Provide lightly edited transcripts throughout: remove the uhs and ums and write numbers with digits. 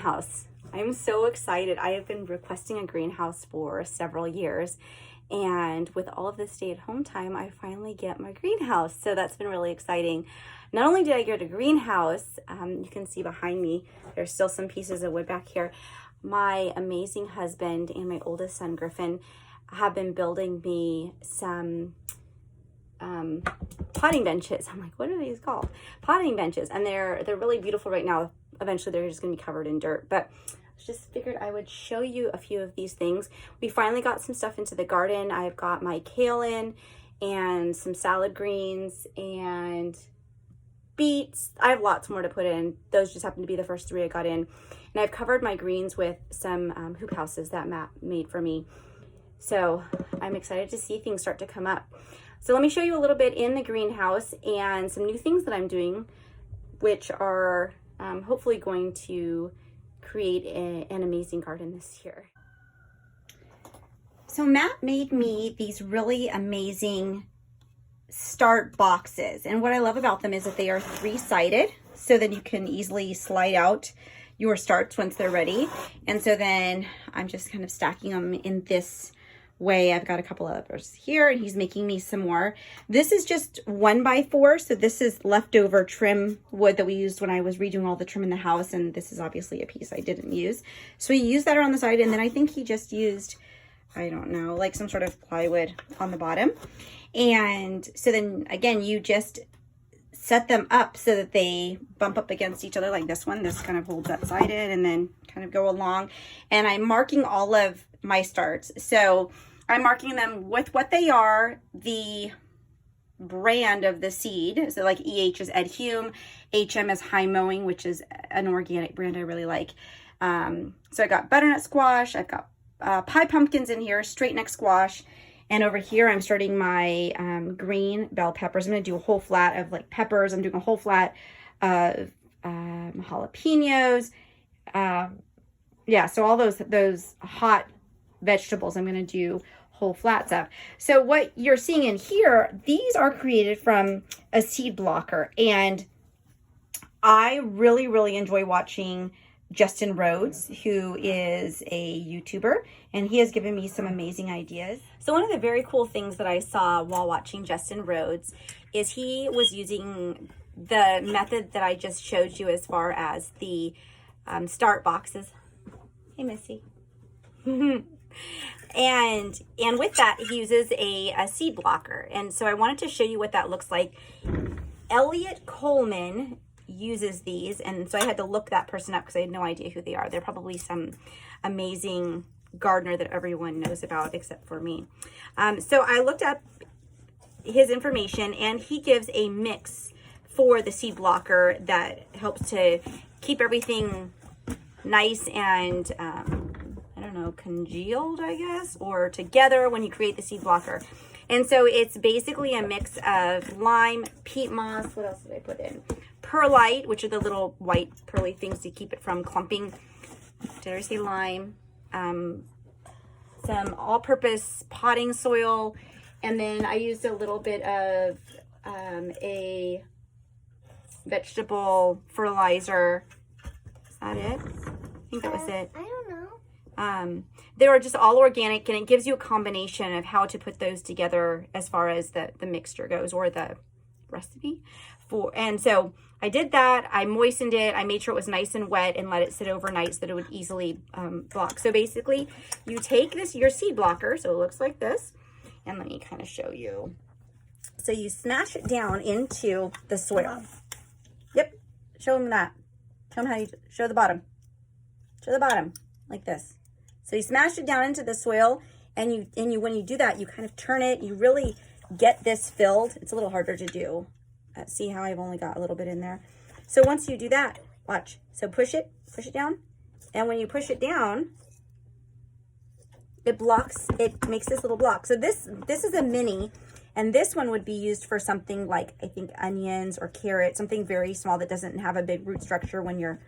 greenhouse. I'm so excited. I have been requesting a greenhouse for several years, and with all of this stay-at-home time, I finally get my greenhouse. So that's been really exciting. Not only did I get a greenhouse, you can see behind me, there's still some pieces of wood back here. My amazing husband and my oldest son, Griffin, have been building me some potting benches. I'm like, what are these called? Potting benches. And they're really beautiful right now. Eventually they're just going to be covered in dirt. But I just figured I would show you a few of these things. We finally got some stuff into the garden. I've got my kale in and some salad greens and beets. I have lots more to put in. Those just happen to be the first 3 I got in. And I've covered my greens with some hoop houses that Matt made for me. So I'm excited to see things start to come up. So let me show you a little bit in the greenhouse and some new things that I'm doing, which are hopefully going to create an amazing garden this year. So Matt made me these really amazing start boxes. And what I love about them is that they are 3-sided, so that you can easily slide out your starts once they're ready. And so then I'm just kind of stacking them in this way. I've got a couple of others here, and he's making me some more. This is just 1x4, so this is leftover trim wood that we used when I was redoing all the trim in the house, and this is obviously a piece I didn't use. So he used that around the side, and then I think he just used, I don't know, like some sort of plywood on the bottom. And so then again, you just set them up so that they bump up against each other like this one. This kind of holds that side in and then kind of go along. And I'm marking all of my starts. So I'm marking them with what they are, the brand of the seed. So like EH is Ed Hume, HM is High Mowing, which is an organic brand I really like. So I got butternut squash, I've got pie pumpkins in here, straight neck squash, and over here I'm starting my green bell peppers. I'm going to do a whole flat of like peppers. I'm doing a whole flat of jalapenos. Yeah, so all those hot vegetables I'm going to do whole flats of. So what you're seeing in here, these are created from a seed blocker, and I really enjoy watching Justin Rhodes, who is a YouTuber, and he has given me some amazing ideas. So one of the very cool things that I saw while watching Justin Rhodes is he was using the method that I just showed you as far as the start boxes. Hey, Missy. And with that, he uses a seed blocker. And so I wanted to show you what that looks like. Elliot Coleman uses these, and so I had to look that person up because I had no idea who they are. They're probably some amazing gardener that everyone knows about except for me. So I looked up his information, and he gives a mix for the seed blocker that helps to keep everything nice and I don't know, congealed, I guess, or together when you create the seed blocker. And so it's basically a mix of lime, peat moss, what else did I put in? Perlite, which are the little white pearly things to keep it from clumping. Did I say lime? Some all-purpose potting soil, and then I used a little bit of a vegetable fertilizer. Is that it? I think that was it. I don't know. They are just all organic, and it gives you a combination of how to put those together as far as the mixture goes, or the recipe for. And so I did that. I moistened it. I made sure it was nice and wet and let it sit overnight so that it would easily block. So basically you take your seed blocker, so it looks like this, and let me kind of show you. So you smash it down into the soil. Yep. Show them that. Show them how you show the bottom. Show the bottom like this. So you smash it down into the soil, and you when you do that, you kind of turn it. You really get this filled. It's a little harder to do. See how I've only got a little bit in there. So once you do that, watch. So push it down, and when you push it down, it blocks. It makes this little block. So this is a mini, and this one would be used for something like, I think, onions or carrots, something very small that doesn't have a big root structure when you're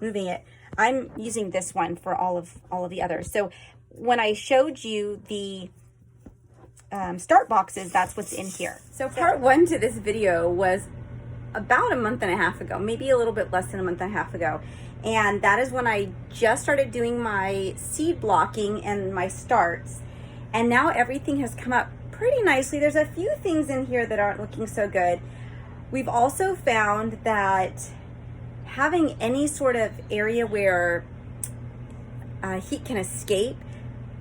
moving it. I'm using this one for all of the others. So when I showed you the start boxes, that's what's in here. So part one to this video was about a month and a half ago, maybe a little bit less than a month and a half ago. And that is when I just started doing my seed blocking and my starts. And now everything has come up pretty nicely. There's a few things in here that aren't looking so good. We've also found that having any sort of area where heat can escape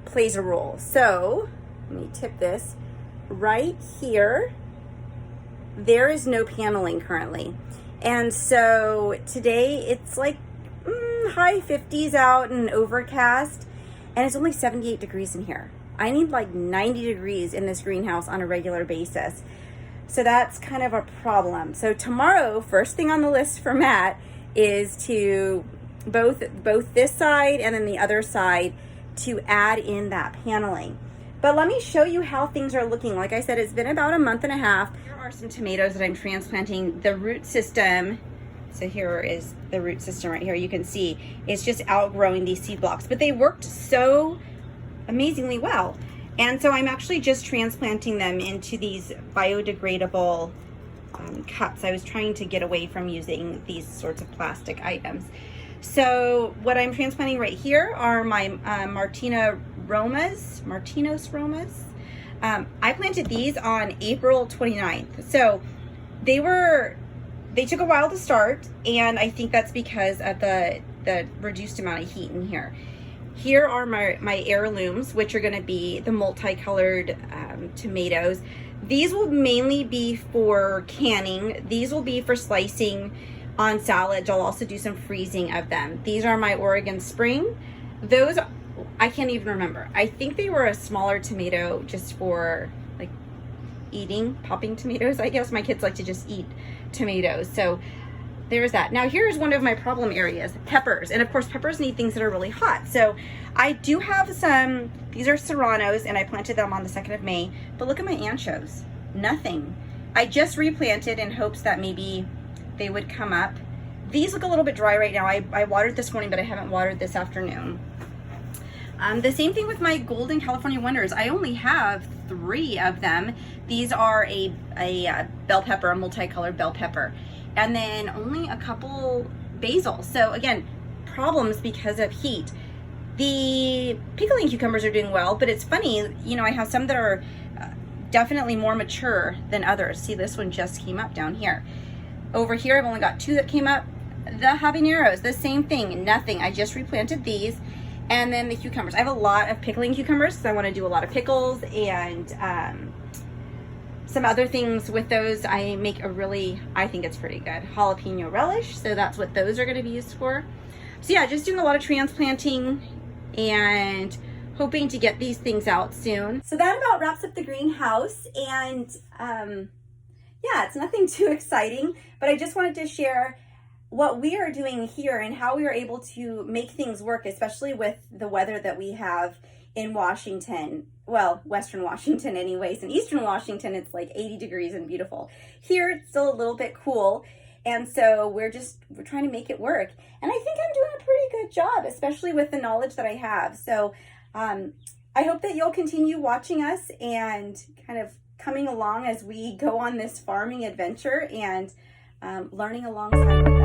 plays a role. So let me tip this. Right here, there is no paneling currently. And so today it's like high 50s out and overcast, and it's only 78 degrees in here. I need like 90 degrees in this greenhouse on a regular basis. So that's kind of a problem. So tomorrow, first thing on the list for Matt is to both this side and then the other side to add in that paneling. But let me show you how things are looking. Like I said, it's been about a month and a half. Here are some tomatoes that I'm transplanting. The root system, so here is the root system right here. You can see it's just outgrowing these seed blocks, but they worked so amazingly well. And so I'm actually just transplanting them into these biodegradable cups. I was trying to get away from using these sorts of plastic items. So what I'm transplanting right here are my Martinos Romas. I planted these on April 29th. So they took a while to start, and I think that's because of the reduced amount of heat in here. Here are my heirlooms, which are going to be the multicolored tomatoes. These will mainly be for canning. These will be for slicing on salads. I'll also do some freezing of them. These are my Oregon Spring. Those, I can't even remember. I think they were a smaller tomato just for like eating, popping tomatoes. I guess my kids like to just eat tomatoes. So there's that. Now here's one of my problem areas, peppers. And of course peppers need things that are really hot. So I do have some, these are serranos, and I planted them on the 2nd of May, but look at my anchos, nothing. I just replanted in hopes that maybe they would come up. These look a little bit dry right now. I watered this morning, but I haven't watered this afternoon. The same thing with my Golden California Wonders. I only have 3 of them. These are a bell pepper, a multicolored bell pepper, and then only a couple basil. So again, problems because of heat. The pickling cucumbers are doing well, but it's funny, you know, I have some that are definitely more mature than others. See, this one just came up down here. Over here, I've only got 2 that came up. The habaneros, the same thing, nothing. I just replanted these. And then the cucumbers. I have a lot of pickling cucumbers because I want to do a lot of pickles and some other things with those. I make I think it's pretty good, jalapeno relish. So that's what those are going to be used for. So yeah, just doing a lot of transplanting and hoping to get these things out soon. So that about wraps up the greenhouse. And yeah, it's nothing too exciting, but I just wanted to share what we are doing here and how we are able to make things work, especially with the weather that we have in Washington. Well, Western Washington anyways. In Eastern Washington, it's like 80 degrees and beautiful. Here, it's still a little bit cool. And so we're trying to make it work. And I think I'm doing a pretty good job, especially with the knowledge that I have. So I hope that you'll continue watching us and kind of coming along as we go on this farming adventure and learning alongside